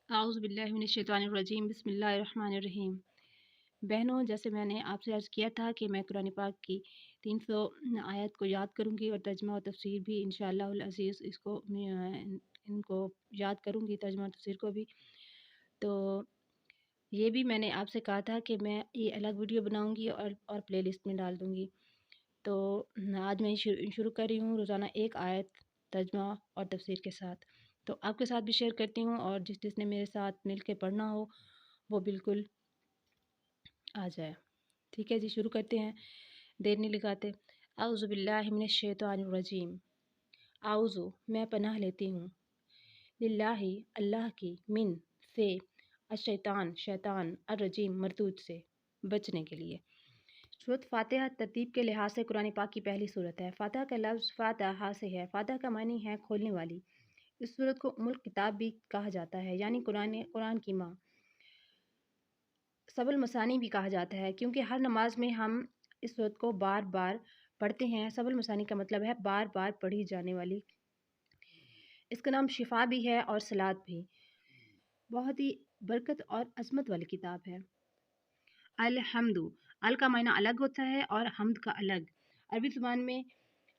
आऊज़ु बिल्लाहि मिनश्शैतानिर्रजीम बिस्मिल्लाहिर्रहमानिर्रहीम। बहनों, जैसे मैंने आपसे अर्ज़ किया था कि मैं कुरान पाक की 300 आयत को याद करूँगी और तर्जुमा और तफसीर भी इंशाअल्लाहुल अज़ीज़ इनको याद करूँगी, तर्जुमा और तफसीर को भी। तो ये भी मैंने आपसे कहा था कि मैं ये अलग वीडियो बनाऊँगी और प्लेलिस्ट में डाल दूँगी। तो आज मैं शुरू कर रही हूँ रोज़ाना एक आयत तर्जुमा और तफसीर के साथ। तो आपके साथ भी शेयर करती हूँ और जिसने मेरे साथ मिल के पढ़ना हो वो बिल्कुल आ जाए। ठीक है जी, शुरू करते हैं, देर नहीं लगाते। आउज़ु बिल्लाहि मिनश शैतानिर रजीम। आउज़ु मैं पनाह लेती हूँ, लिल्लाहि अल्लाह की, मिन से, अशैतान शैतान, अर्रजीम मरदूद से बचने के लिए। सूरत फ़ातिहा तरतीब के लिहाज से कुरान पाक की पहली सूरत है। फ़ातिहा का लफ्ज़ फ़ातहा से है। फ़ातिहा का मानी है खोलने वाली। इस सूरत को उम्मुल किताब भी कहा जाता है, यानी कुरान की माँ। सबल मसानी भी कहा जाता है क्योंकि हर नमाज में हम इस सूरत को बार बार पढ़ते हैं। सबल मसानी का मतलब है बार बार पढ़ी जाने वाली। इसका नाम शिफा भी है और सलात भी। बहुत ही बरकत और अज़मत वाली किताब है। अल-हम्दु, अल का मायना अलग होता है और हम्द का अलग। अरबी ज़ुबान में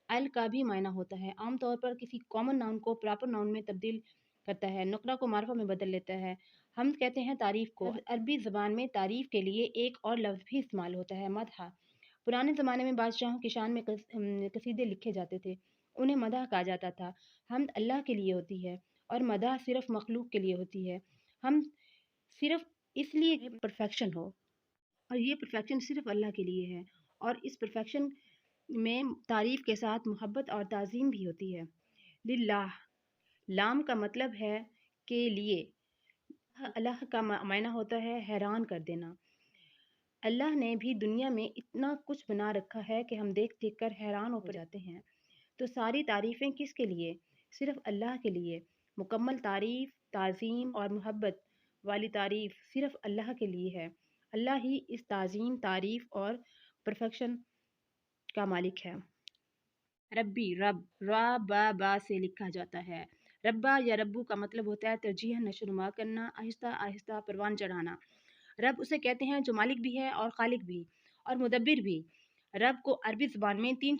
अल का भी मायना होता है। आमतौर पर किसी कॉमन नाउन को प्रॉपर नाउन में तब्दील करता है, नुकरा को मार्फा में बदल लेता है। हम्द कहते हैं तारीफ़ को। अरबी ज़बान में तारीफ़ के लिए एक और लफ्ज़ भी इस्तेमाल होता है, मदहा। पुराने ज़माने में बादशाहों की शान में कसीदे लिखे जाते थे, उन्हें मदह कहा जाता था। हम्द अल्लाह के लिए होती है और मदह सिर्फ़ मखलूक के लिए होती है। हम सिर्फ़ इसलिए परफेक्शन हो और ये परफेक्शन सिर्फ़ अल्लाह के लिए है और इस परफेक्शन में तारीफ़ के साथ मोहब्बत और ताज़ीम भी होती है। लिल्लाह, लाम का मतलब है के लिए। अल्लाह का मायना होता है हैरान कर देना। अल्लाह ने भी दुनिया में इतना कुछ बना रखा है कि हम देख देख कर हैरान हो जाते हैं। तो सारी तारीफ़ें किसके लिए? सिर्फ़ अल्लाह के लिए। मुकम्मल तारीफ़, ताज़ीम और मोहब्बत वाली तारीफ़ सिर्फ़ अल्लाह के लिए है। अल्लाह ही इस ताज़ीम, तारीफ़ और परफेक्शन का मालिक है। रब्बी, रब, रा बा बा से लिखा जाता है। रब्बा या रब्बू का मतलब होता है तरजीहन नशोनुमा करना, आहिस्ता आहिस्ता परवान चढ़ाना। रब उसे कहते हैं जो मालिक भी है और खालिक भी और मुदब्बिर भी। रब को अरबी ज़ुबान में तीन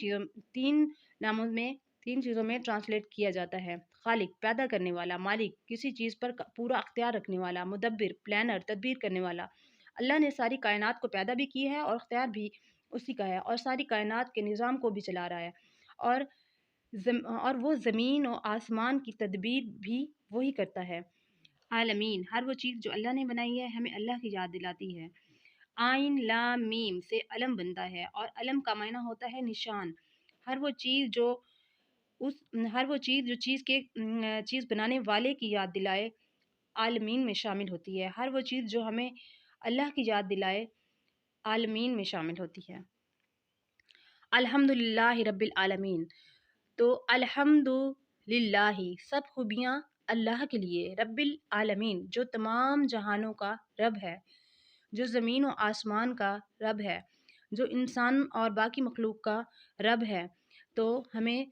चीज़ों में ट्रांसलेट किया जाता है। खालिक पैदा करने वाला, मालिक किसी चीज़ पर पूरा अख्तियार रखने वाला, मुदब्बिर प्लानर तदबीर करने वाला। अल्लाह ने सारी कायनात को पैदा भी की है और अख्तियार भी उसी का है और सारी कायनात के निज़ाम को भी चला रहा है और और वो ज़मीन और आसमान की तदबीर भी वही करता है। आलमीन, हर वो चीज़ जो अल्लाह ने बनाई है हमें अल्लाह की याद दिलाती है। आइन लाम मीम से अलम बनता है और अलम का मायना होता है निशान। हर वो चीज़ जो चीज़ बनाने वाले की याद दिलाए, आलमीन में शामिल होती है। हर वो चीज़ जो हमें अल्लाह की याद दिलाए, आलमीन में शामिल होती है। अल्हम्दुलिल्लाहि रब्बिल आलमीन। तो अल्हम्दुलिल्लाहि सब खूबियाँ अल्लाह के लिए, रब्बिल आलमीन जो तमाम जहानों का रब है, जो ज़मीन और आसमान का रब है, जो इंसान और बाकी मखलूक का रब है। तो हमें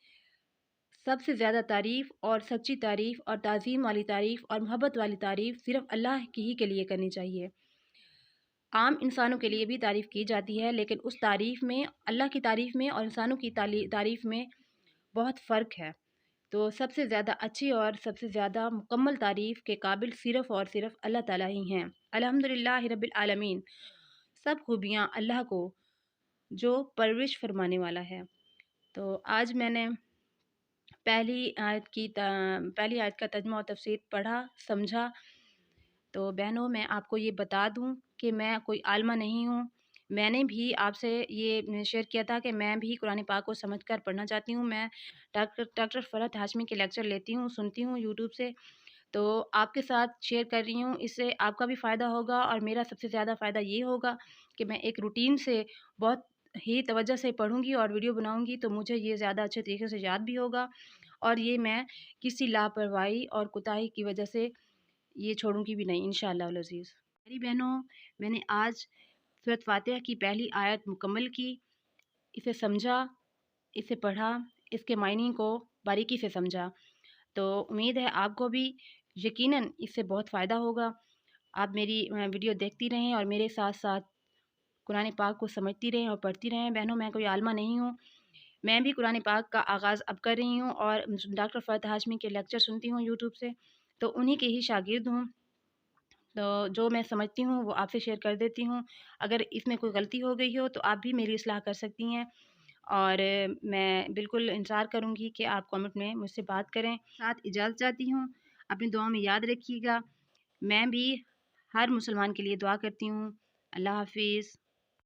सबसे ज़्यादा तारीफ़ और सच्ची तारीफ़ और ताज़ीम वाली तारीफ़ और मोहब्बत वाली तारीफ़ सिर्फ़ अल्लाह की ही के लिए करनी चाहिए। आम इंसानों के लिए भी तारीफ़ की जाती है, लेकिन उस तारीफ़ में, अल्लाह की तारीफ़ में और इंसानों की तारीफ़ में बहुत फ़र्क है। तो सबसे ज़्यादा अच्छी और सबसे ज़्यादा मुकम्मल तारीफ़ के काबिल सिर्फ़ और सिर्फ़ अल्लाह ताला ही हैं। अल्हम्दुलिल्लाहि रब्बिल आलमीन। सब खूबियाँ अल्लाह को जो परवरिश फरमाने वाला है। तो आज मैंने पहली आयत का तर्जुमा और तफसीर पढ़ा, समझा। तो बहनों, मैं आपको ये बता दूँ कि मैं कोई आलिमा नहीं हूँ। मैंने भी आपसे ये शेयर किया था कि मैं भी कुरान पाक को समझ कर पढ़ना चाहती हूँ। मैं डॉक्टर फ़रहत हाशमी के लेक्चर लेती हूँ, सुनती हूँ यूट्यूब से। तो आपके साथ शेयर कर रही हूँ, इससे आपका भी फ़ायदा होगा और मेरा सबसे ज़्यादा फ़ायदा ये होगा कि मैं एक रूटीन से बहुत ही तवज्जो से पढ़ूँगी और वीडियो बनाऊँगी, तो मुझे ये ज़्यादा अच्छे तरीके से याद भी होगा और ये मैं किसी लापरवाही और कोताही की वजह से ये छोड़ूँगी भी नहीं, इंशाअल्लाह अज़ीज़। मेरी बहनों, मैंने आज सूरत फ़ातिहा की पहली आयत मुकम्मल की, इसे समझा, इसे पढ़ा, इसके मायने को बारीकी से समझा। तो उम्मीद है आपको भी یقیناً اس سے بہت فائدہ ہوگا۔ آپ میری ویڈیو دیکھتی رہیں اور میرے ساتھ ساتھ قرآن پاک کو سمجھتی رہیں اور پڑھتی رہیں۔ بہنوں، میں کوئی عالمہ نہیں ہوں، میں بھی قرآن پاک کا آغاز اب کر رہی ہوں اور ڈاکٹر فرحت ہاشمی کے لیکچر سنتی ہوں یوٹیوب سے، تو انہی کے ہی شاگرد ہوں۔ تو جو میں سمجھتی ہوں وہ آپ سے شیئر کر دیتی ہوں۔ اگر اس میں کوئی غلطی ہو گئی ہو تو آپ بھی میری اصلاح کر سکتی ہیں، اور میں بالکل انتظار کروں گی کہ آپ کامنٹ میں مجھ سے بات کریں۔ ساتھ اجازت چاہتی ہوں، اپنی دعاؤں میں یاد رکھیے گا۔ میں بھی ہر مسلمان کے لیے دعا کرتی ہوں۔ اللہ حافظ۔